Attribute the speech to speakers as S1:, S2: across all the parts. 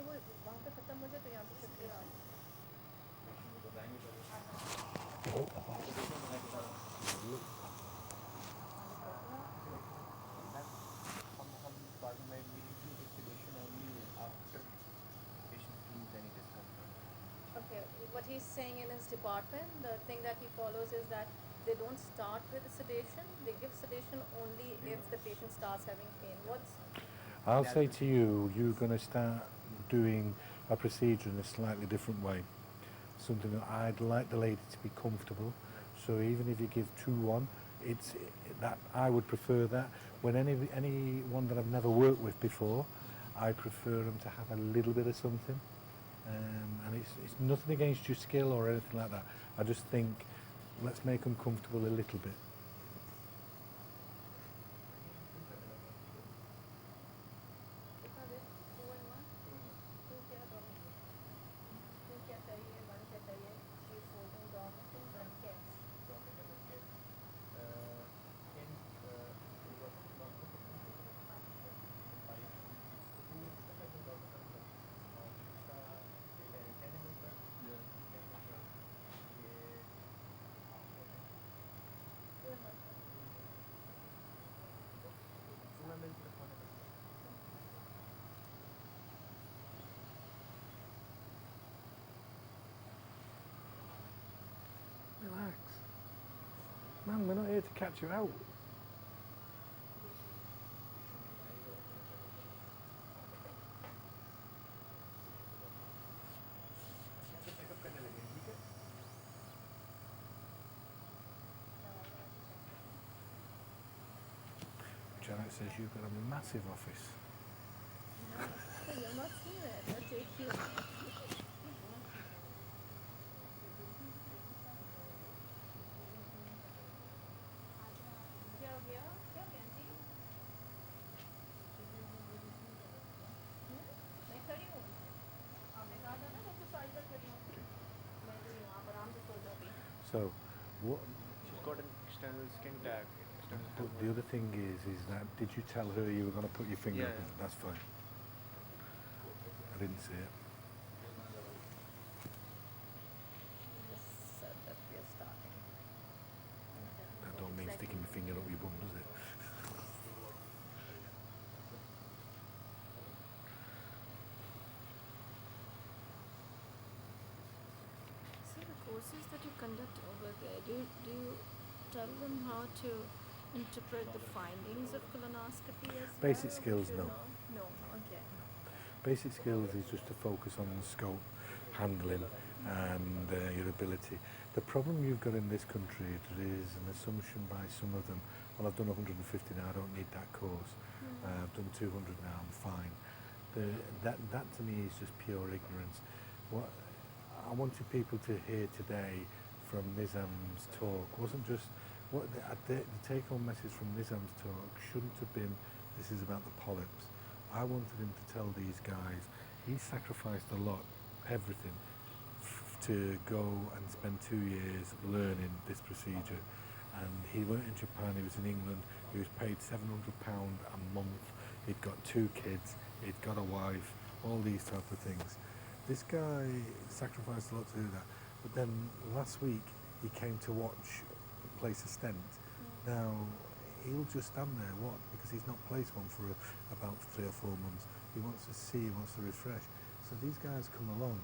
S1: नहीं वो वहाँ पे ख़त्म हो जाए तो यहाँ पे शिफ्ट करा
S2: हम बाद में include sedation only after patient feels any discomfort.
S1: Okay, what he's saying in his department, the thing that he follows is that they don't start with sedation. They give sedation only if the patient starts having pain. What's
S3: I'll say to you, you're going to start doing a procedure in a slightly different way. Something that I'd like the lady to be comfortable. So even if you give 2-1, it's that I would prefer that. When anyone that I've never worked with before, I prefer them to have a little bit of something. And it's nothing against your skill or anything like that. I just think let's make them comfortable a little bit.
S1: कितना दे 2 and 1 2 क्या दोनों 2 क्या चाहिए 1 क्या चाहिए she's holding dominant and 1 क्या
S2: Dominant and get in
S3: Relax. Man, we're not here to catch you out. Janet says you've got a massive office.
S1: You're not seeing it. I'll take you. क्या हो गया aunty मैं खड़ी हूँ आपने कहा था ना डॉक्टर साइड पर खड़ी हूँ मैं तो यहाँ पर आराम से सो जाऊँगी
S3: So, what?
S2: She's got an external skin tag.
S3: But the other thing is that did you tell her you were going to put your finger
S2: Yeah,
S3: up?
S2: yeah.
S3: That's fine. I didn't see it.
S1: just said that we are starting
S3: That don't mean sticking your finger up your bum, does it?
S1: So the courses that you conduct over there, do you tell them how to interpret the findings of colonoscopy as well?
S3: Basic skills,
S1: Should
S3: no.
S1: know? No, okay.
S3: Basic skills is just to focus on the scope, handling, and your ability. The problem you've got in this country is an assumption by some of them. Well, I've done 150 now. I don't need that course. I've done 200 now. I'm fine. That to me is just pure ignorance. What I wanted people to hear today from Nizam's talk wasn't just what the take-home message from Nizam's talk shouldn't have been. This is about the polyps. I wanted him to tell these guys he sacrificed a lot, everything, to go and spend 2 years learning this procedure. And he weren't in Japan, he was in England, he was paid £700 a month, he'd got 2 kids, he'd got a wife, all these type of things. This guy sacrificed a lot to do that. But then last week he came to watch place a stent. Now, he'll just stand there, what? Because he's not placed one for about 3 or 4 months. He wants to see, he wants to refresh. So these guys come along,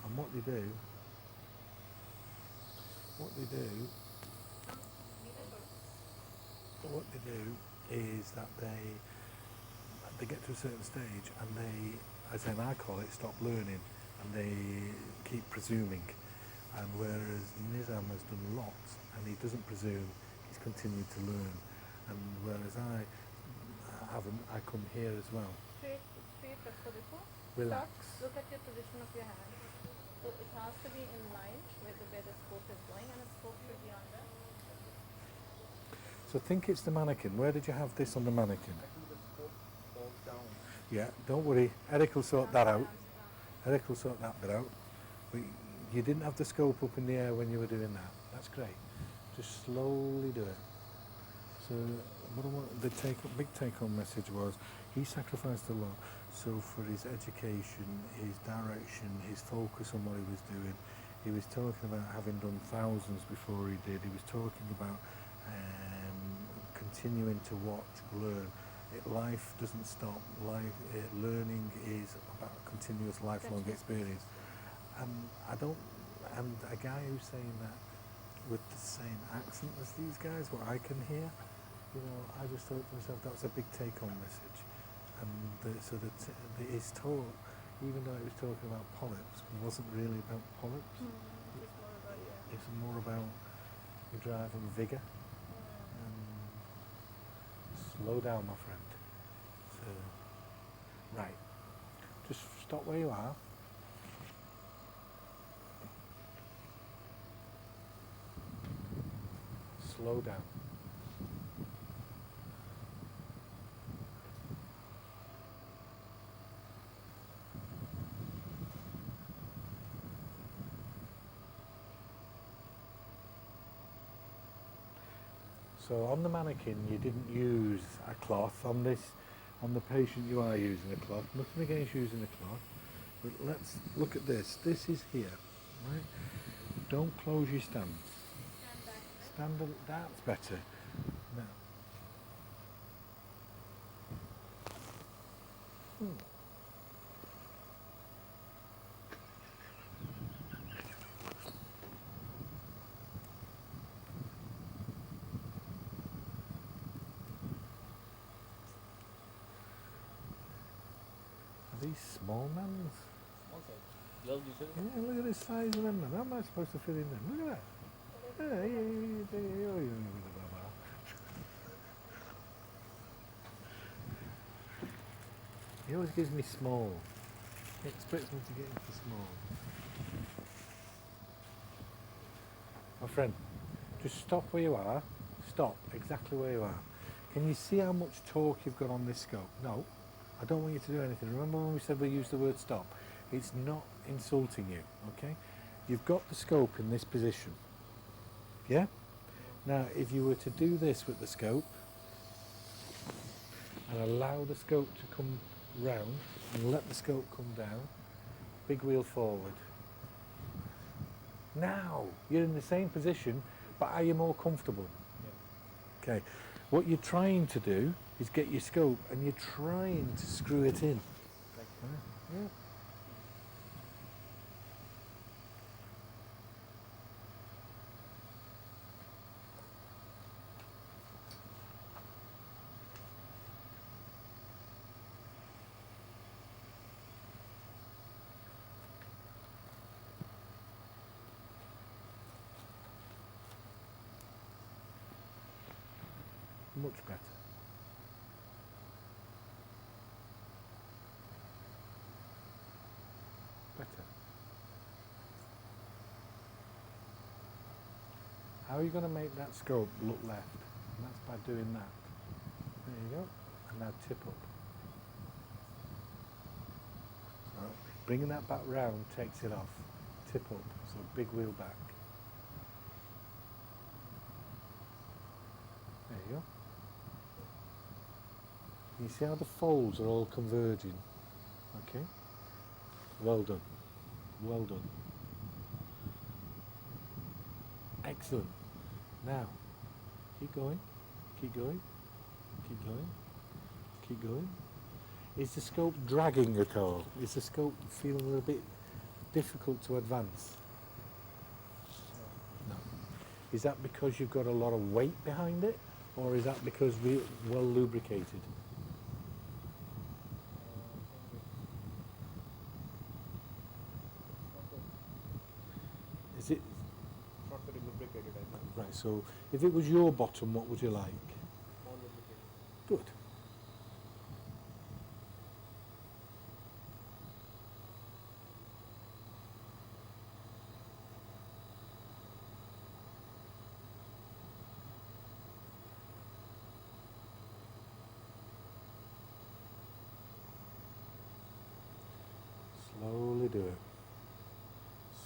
S3: and what they do is that they get to a certain stage and they, as in I call it, stop learning, and they keep presuming. And whereas Nizam has done lots and he doesn't presume, he's continued to learn. And whereas I haven't, I come here as well.
S1: Straight रखो देखो.
S3: Relax.
S1: Stop, look at your position of your hand. So it has to be in line with where the scope is going, and the scope should be under.
S3: So think it's the mannequin. Where did you have this on the mannequin?
S2: I think the scope falls down.
S3: Yeah, don't worry. Eric will sort that out. Eric will sort that bit out. But you didn't have the scope up in the air when you were doing that. That's great. Just slowly do it. So what I want, the big take-home message was he sacrificed a lot. So for his education, his direction, his focus on what he was doing, he was talking about having done thousands before he did. He was talking about continuing to watch, learn. Life doesn't stop. Learning is about continuous lifelong experience. And and a guy who's saying that with the same accent as these guys, what I can hear, I just thought to myself, that's a big take-home message. And his talk, even though he was talking about polyps, wasn't really about polyps. It's more about your drive and vigour. Slow down, my friend. So, right, just stop where you are. Slow down. So on the mannequin, you didn't use a cloth. On the patient, you are using a cloth. Nothing against using a cloth. But let's look at this. This is here, right? Don't close your stance.
S1: Stand back.
S3: That's better. Now. Are these small mans?
S2: Small size. Gloves, you said?
S3: Yeah, look at the size of them, man. How am I supposed to fit in them? Look at that. He always gives me small. He expects me to get into small. My friend, just stop where you are. Stop exactly where you are. Can you see how much torque you've got on this scope? No, I don't want you to do anything. Remember when we said we use the word stop? It's not insulting you, okay? You've got the scope in this position. Yeah? Now, if you were to do this with the scope and allow the scope to come round and let the scope come down, big wheel forward. Now, you're in the same position, but are you more comfortable?
S2: Yeah.
S3: Okay. What you're trying to do is get your scope and you're trying to screw it in.
S2: Like
S3: Yeah. Much better. Better. How are you going to make that scope look left? And that's by doing that. There you go. And now tip up. Right. Bringing that back round takes it off. Tip up. So big wheel back. There you go. You see how the folds are all converging? Okay. Well done. Well done. Excellent. Now, keep going. Keep going. Keep going. Keep going. Is the scope dragging at all? Is the scope feeling a little bit difficult to advance? No. Is that because you've got a lot of weight behind it? Or is that because we're well lubricated? Is it?
S2: not very lubricated, I think.
S3: Right, so if it was your bottom, what would you like?
S2: More lubricated.
S3: Good. Slowly do it.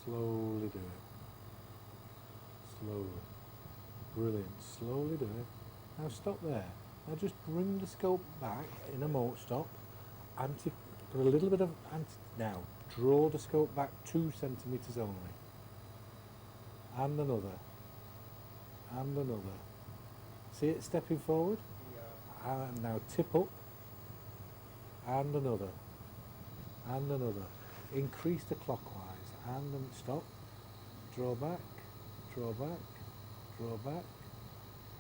S3: Slowly do it. Slowly. Brilliant. Slowly do it. Now stop there. Now just bring the scope back in a moat stop. Put a little bit of now. Draw the scope back 2 centimetres only. And another. And another. See it stepping forward?
S2: Yeah.
S3: And now tip up. And another. And another. Increase the clockwise. And then stop. Draw back. Draw back. Draw back.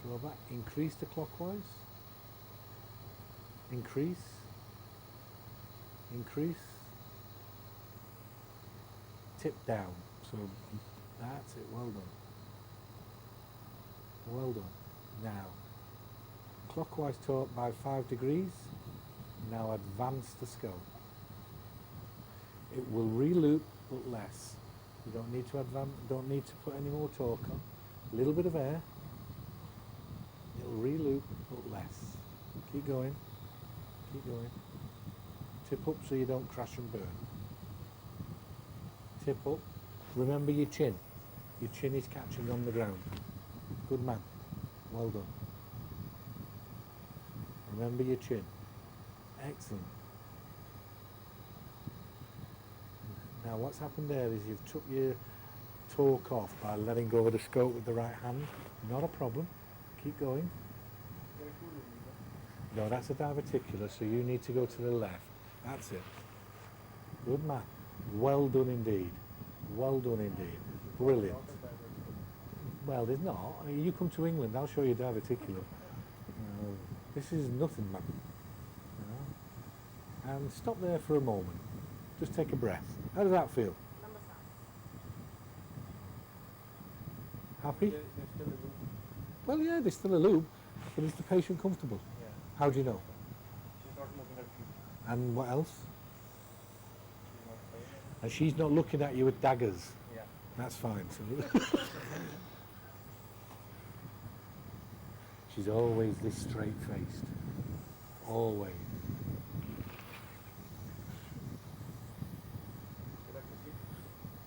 S3: Draw back. Increase the clockwise. Increase. Increase. Tip down. So that's it. Well done. Well done. Now, clockwise torque by 5 degrees. Now advance the scope. It will re-loop, but less. You don't need to advance. Don't need to put any more torque on. A little bit of air. It'll re-loop, but less. Keep going. Keep going. Tip up so you don't crash and burn. Tip up. Remember your chin. Your chin is catching on the ground. Good man. Well done. Remember your chin. Excellent. Now what's happened there is you've took your torque off by letting go of the scope with the right hand. Not a problem. Keep going. No, that's a diverticular, so you need to go to the left. That's it. Good man. Well done indeed. Well done indeed. Brilliant. Well, there's not. I mean, you come to England, I'll show you diverticular. This is nothing, man. And stop there for a moment. Just take a breath. How does that feel? Happy?
S2: There's still a loop.
S3: Well, yeah, there's still a loop, but is the patient comfortable?
S2: Yeah.
S3: How do you know?
S2: She's not moving her feet.
S3: And what else?
S2: She's not saying anything.
S3: And she's not looking at you with daggers.
S2: Yeah.
S3: That's fine. So she's always this straight-faced. Always.
S2: Should I proceed?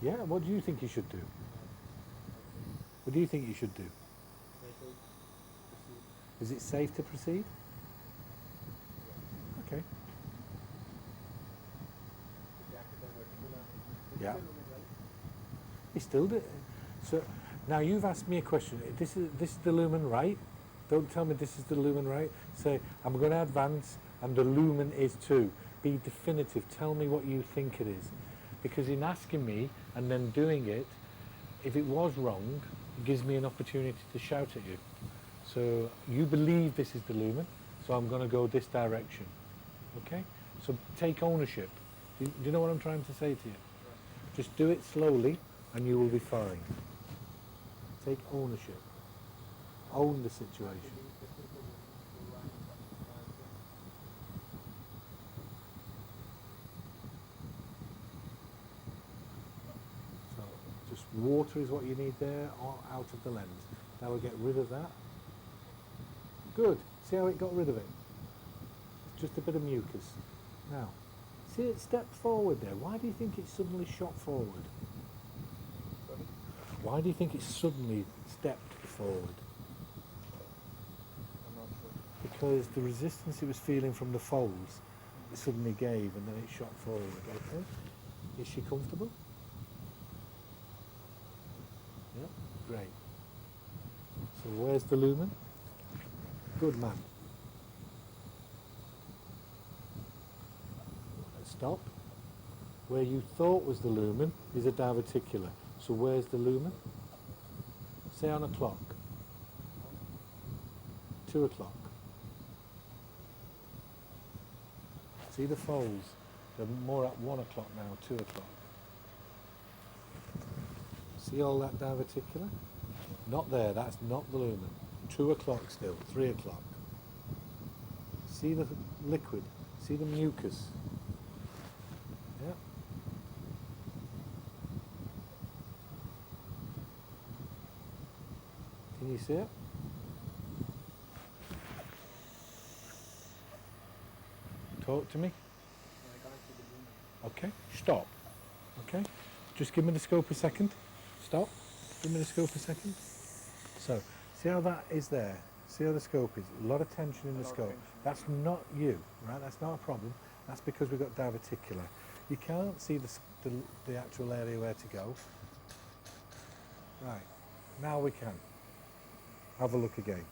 S3: Yeah, what do you think you should do? What do you think you should do?
S2: I should proceed.
S3: Is it safe to proceed? Okay.
S2: The jacket and vertical.
S3: Yeah.
S2: Still moving, right?
S3: It's still so now you've asked me a question. This is the lumen right? Don't tell me this is the lumen right. Say I'm going to advance and the lumen is 2. Be definitive. Tell me what you think it is. Because in asking me and then doing it, if it was wrong, it gives me an opportunity to shout at you. So you believe this is the lumen, so I'm going to go this direction. Okay? So take ownership. Do you know what I'm trying to say to you? Just do it slowly and you will be fine. Take ownership. Own the situation. So just water is what you need there or out of the lens. That will get rid of that. Good. See how it got rid of it? Just a bit of mucus. Now, see it stepped forward there. Why do you think it suddenly shot forward?
S2: Sorry?
S3: Why do you think it suddenly stepped forward?
S2: I'm not sure.
S3: Because the resistance it was feeling from the folds, it suddenly gave and then it shot forward. Okay? Is she comfortable? Yeah? Great. So where's the lumen? Good man. Stop. Where you thought was the lumen is a diverticular. So where's the lumen? Say on a clock. 2 o'clock. See the folds? They're more at 1 o'clock now, 2 o'clock. See all that diverticular? Not there, that's not the lumen. 2 o'clock still, 3 o'clock. See the liquid? See the mucus? Yeah. Can you see it? Talk to me.
S2: No, I can't see the lumen.
S3: Okay, stop. Okay, just give me the scope a second. Stop. Give me the scope a second. So, see how that is there? See how the scope is? A lot of tension in the
S2: lot of
S3: scope.
S2: tension.
S3: That's not you, right? That's not a problem. That's because we've got diverticular. You can't see the actual area where to go. Right, now we can. Have a look again.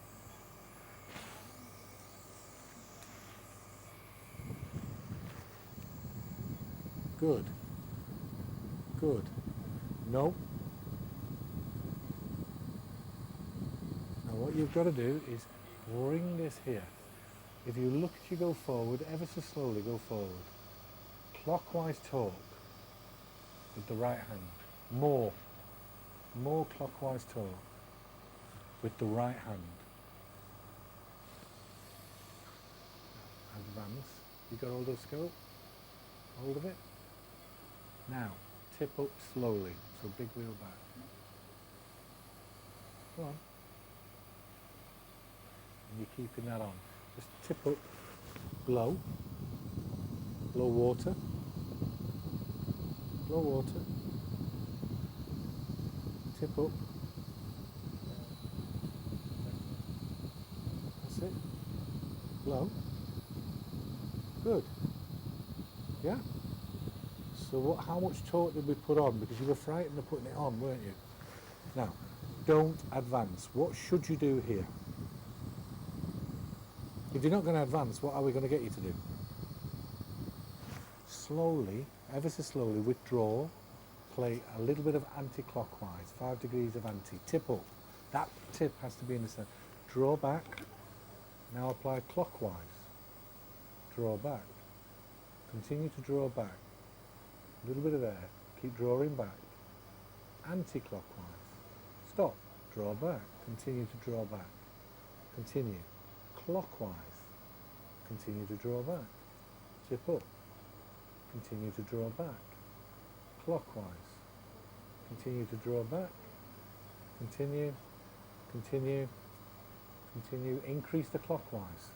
S3: Good. Good. No. Now what you've got to do is bring this here. If you look as you go forward, ever so slowly go forward. Clockwise torque with the right hand. More clockwise torque with the right hand. Advance. You got hold of the scope? Hold of it. Now, tip up slowly, so big wheel back. Go on. And you're keeping that on. Just tip up, blow water, tip up. That's it. Blow. Good. Yeah? So how much torque did we put on? Because you were frightened of putting it on, weren't you? Now, don't advance. What should you do here? If you're not going to advance, what are we going to get you to do? Slowly, ever so slowly, withdraw, play a little bit of anti-clockwise, 5 degrees of anti, tip up. That tip has to be in the center. Draw back, now apply clockwise. Draw back, continue to draw back. A little bit of air, keep drawing back. Anti-clockwise, stop, draw back, continue to draw back. Continue. Clockwise, continue to draw back, tip up, continue to draw back, clockwise, continue to draw back, continue, increase the clockwise,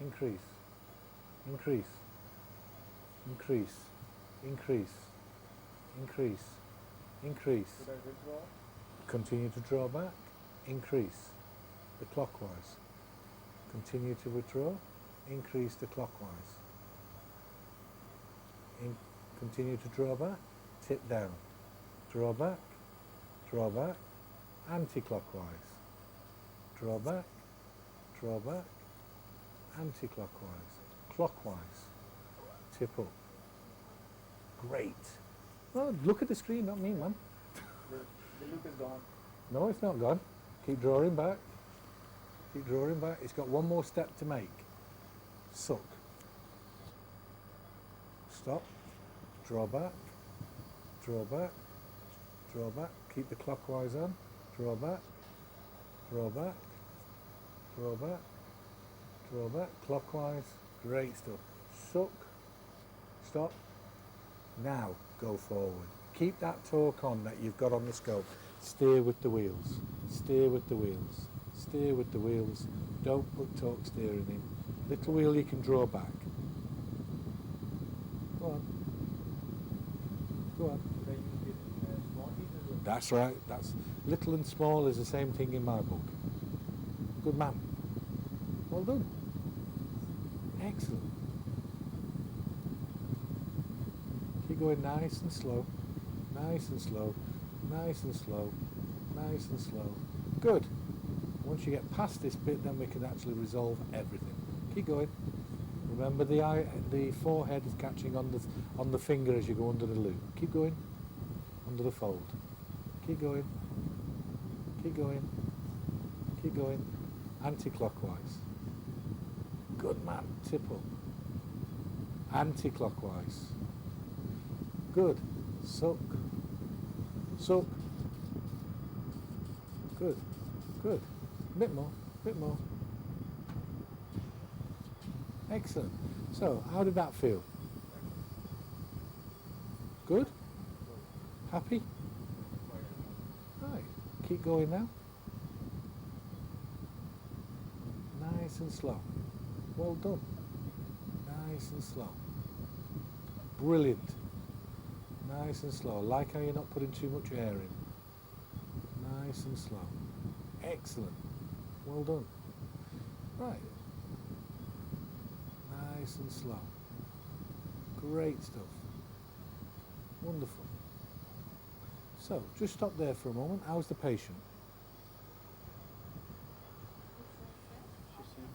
S3: increase, increase,
S2: Should I withdraw?
S3: continue to draw back, increase the clockwise. Continue to withdraw, increase the clockwise. Continue to draw back, tip down. Draw back, anti-clockwise. Draw back, anti-clockwise. Clockwise, tip up. Great. Well, look at the screen, not me, man.
S2: The loop is gone.
S3: No, it's not gone. Keep drawing back. Keep drawing back. It's got one more step to make. Suck. Stop. Draw back. Draw back. Draw back. Keep the clockwise on. Draw back. Draw back. Draw back. Draw back. Clockwise. Great stuff. Suck. Stop. Now go forward. Keep that torque on that you've got on the scope. Steer with the wheels. Steer with the wheels. Steer with the wheels. Don't put torque steering in. Little wheel you can draw back. Go on. Go on.
S2: Should I use it small heat?
S3: That's right. That's little and small is the same thing in my book. Good man. Well done. Excellent. Keep going nice and slow. Nice and slow. Nice and slow. Nice and slow. Good. Once you get past this bit, then we can actually resolve everything. Keep going. Remember the forehead is catching on the finger as you go under the loop. Keep going. Under the fold. Keep going. Keep going. Keep going. Anti-clockwise. Good man. Tip up. Anti-clockwise. Good. Suck. Suck. Good. Good. Bit more. Bit more. Excellent. So, how did that feel? Good? Happy? Right. Keep going now. Nice and slow. Well done. Nice and slow. Brilliant. Nice and slow. Like how you're not putting too much air in. Nice and slow. Excellent. Well done. Right. Nice and slow. Great stuff. Wonderful. So, just stop there for a moment. How's the patient?
S2: She seems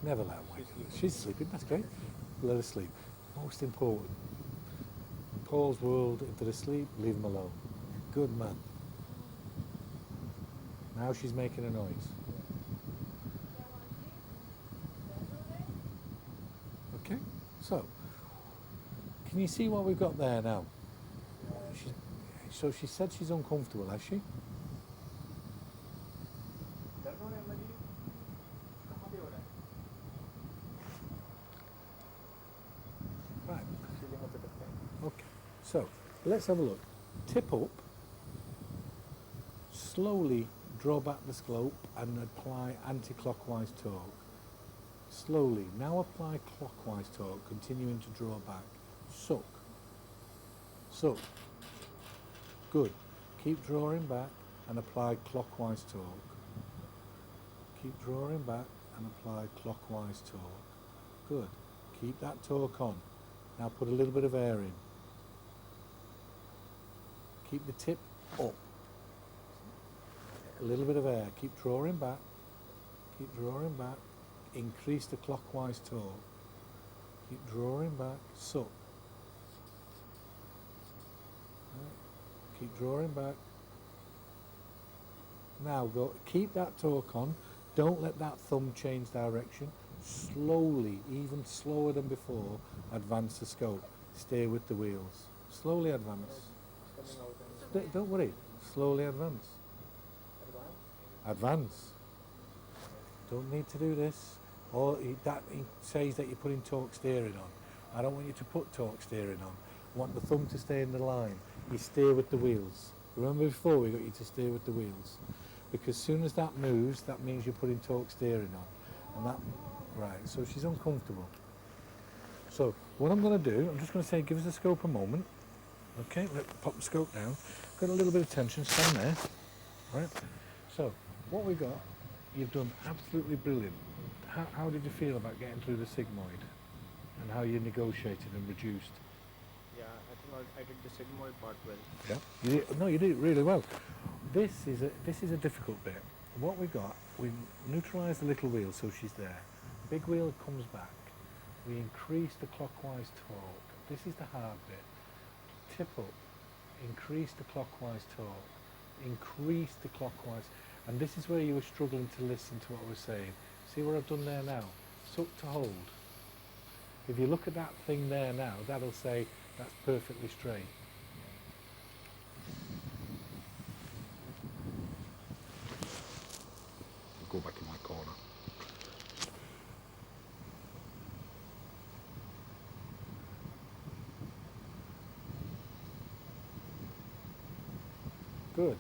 S3: Never let her wake her. She's sleeping, that's great. Let her sleep. Most important. In Paul's world, if they're asleep, leave them alone. Good man. Now she's making a noise. Okay, so, can you see what we've got there now? So she said she's uncomfortable, has she?
S2: दर्द हो रहा है मरीज कहाँ पे हो रहा है
S3: Right,
S2: सीलिंग पे रखते हैं
S3: okay. So, let's have a look. Tip up, slowly draw back the scope and apply anti-clockwise torque. Slowly, now apply clockwise torque, continuing to draw back. Suck. Suck. Good. Keep drawing back and apply clockwise torque. Keep drawing back and apply clockwise torque. Good. Keep that torque on. Now put a little bit of air in. Keep the tip up. A little bit of air. Keep drawing back. Keep drawing back. Increase the clockwise torque. Keep drawing back. Suck. Right. Keep drawing back. Now go. Keep that torque on. Don't let that thumb change direction. Slowly, even slower than before, advance the scope. Stay with the wheels. Slowly advance.
S2: coming out and
S3: Don't worry. Slowly advance.
S2: advance
S3: Advance. Don't need to do this. Or that says that you're putting torque steering on. I don't want you to put torque steering on. I want the thumb to stay in the line. You steer with the wheels. Remember before we got you to steer with the wheels? Because as soon as that moves, that means you're putting torque steering on. And that, right, so she's uncomfortable. So what I'm going to do, I'm just going to say, give us the scope a moment. Okay, pop the scope down. Got a little bit of tension, stand there. Right. So what we got, you've done absolutely brilliant. How did you feel about getting through the sigmoid and how you negotiated and reduced?
S2: yeah I think I did the sigmoid part well
S3: Yeah. You did it really well. This is a difficult bit. What we got, we neutralise the little wheel so she's there. Big wheel comes back. We increase the clockwise torque. This is the hard bit. Tip up. Increase the clockwise torque. Increase the clockwise. And this is where you were struggling to listen to what I was saying. See what I've done there now? Suck to hold. If you look at that thing there now, that'll say that's perfectly straight. I'll go back in my corner. Good.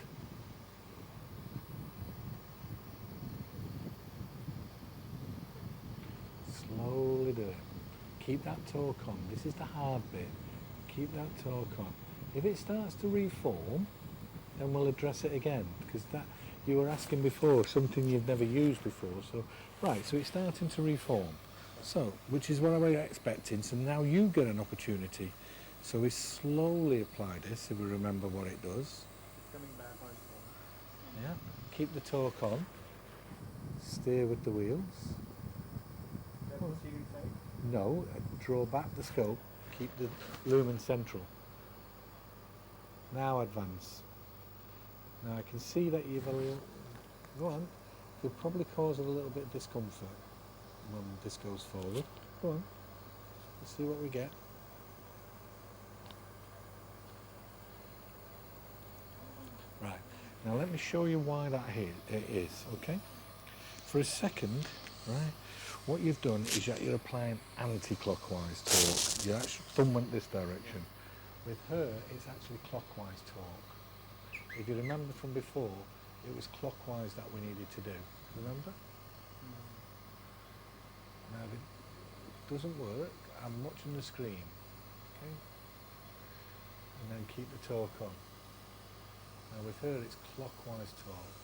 S3: Slowly do it. Keep that torque on. This is the hard bit. Keep that torque on. If it starts to reform, then we'll address it again, because that you were asking before, something you've never used before. So, right, so it's starting to reform. So, which is what I was expecting. So now you get an opportunity. So we slowly apply this, if we remember what it does.
S2: coming back on its own
S3: Yeah. Keep the torque on. Steer with the wheels.
S2: that's the ceiling side
S3: No, draw back the scope. Keep the lumen central. Now advance. Now I can see that you've a little, go on, you'll probably cause a little bit of discomfort when this goes forward. Go on, let's see what we get. Right, now let me show you why that it is, okay? For a second, right, what you've done is that you're applying anti-clockwise torque. Your actual thumb went this direction. With her, it's actually clockwise torque. If you remember from before, it was clockwise that we needed to do. Remember? Now, if it doesn't work, I'm watching the screen. Okay? And then keep the torque on. Now with her, it's clockwise torque.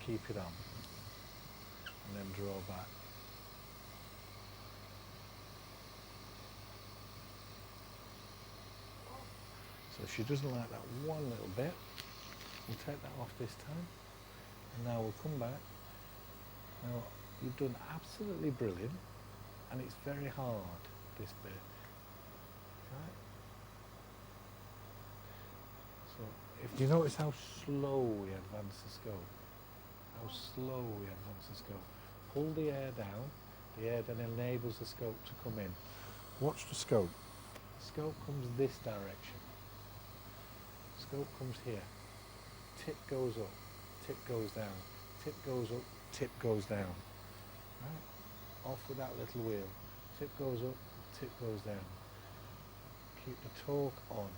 S3: keep it on, and then draw back. So if she doesn't like that one little bit, we'll take that off this time, and now we'll come back. Now, you've done absolutely brilliant, and it's very hard, this bit. Right? So, if you notice how slow we advance the scope, how slow we advance the scope, pull the air down, the air then enables the scope to come in. Watch the scope. The scope comes this direction. Scope comes here. Tip goes up, tip goes down, tip goes up, tip goes down. Right? Off with that little wheel. Tip goes up, tip goes down. Keep the torque on.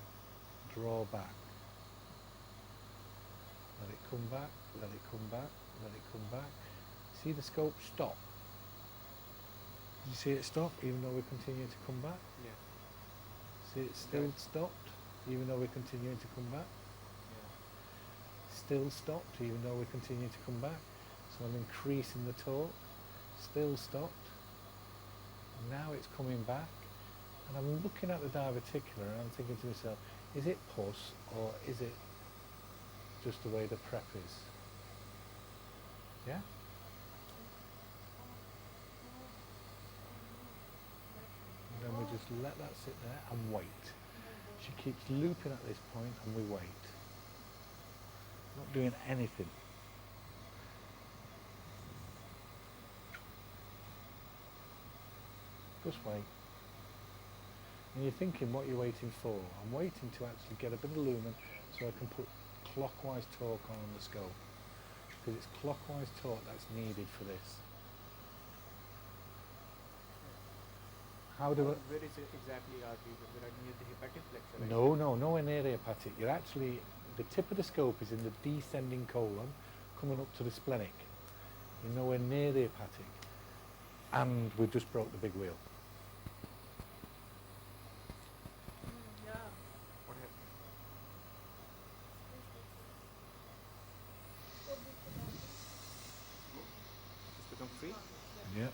S3: Draw back. Let it come back, let it come back, let it come back. See the scope stop? Did you see it stop even though we're continuing to come back?
S2: Yeah.
S3: See it still stopped even though we're continuing to come back?
S2: Yeah.
S3: Still stopped even though we're continuing to come back. So I'm increasing the torque. Still stopped. Now it's coming back. And I'm looking at the diverticular and I'm thinking to myself, is it pus or is it just the way the prep is? Yeah? And then we just let that sit there and wait. She keeps looping at this point and we wait. Not doing anything. Just wait. And you're thinking what you're waiting for. I'm waiting to actually get a bit of lumen so I can put clockwise torque on the scope. Because it's clockwise torque that's needed for this. How do I...
S2: Where is it exactly are we? We're near the hepatic flexure, right?
S3: No, nowhere near the hepatic. You're actually, the tip of the scope is in the descending colon, coming up to the splenic. You're nowhere near the hepatic. And we just broke the big wheel.
S1: Yeah.
S2: What happened? It's become free?
S3: Yeah.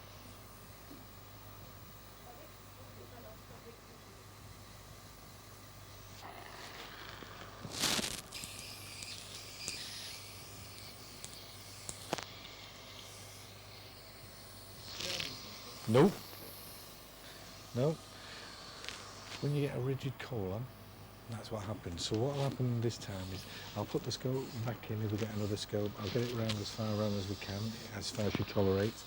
S3: Nope. Nope. When you get a rigid colon, that's what happens. So what will happen this time is I'll put the scope back in if we get another scope. I'll get it round as far around as we can, as far as she tolerates.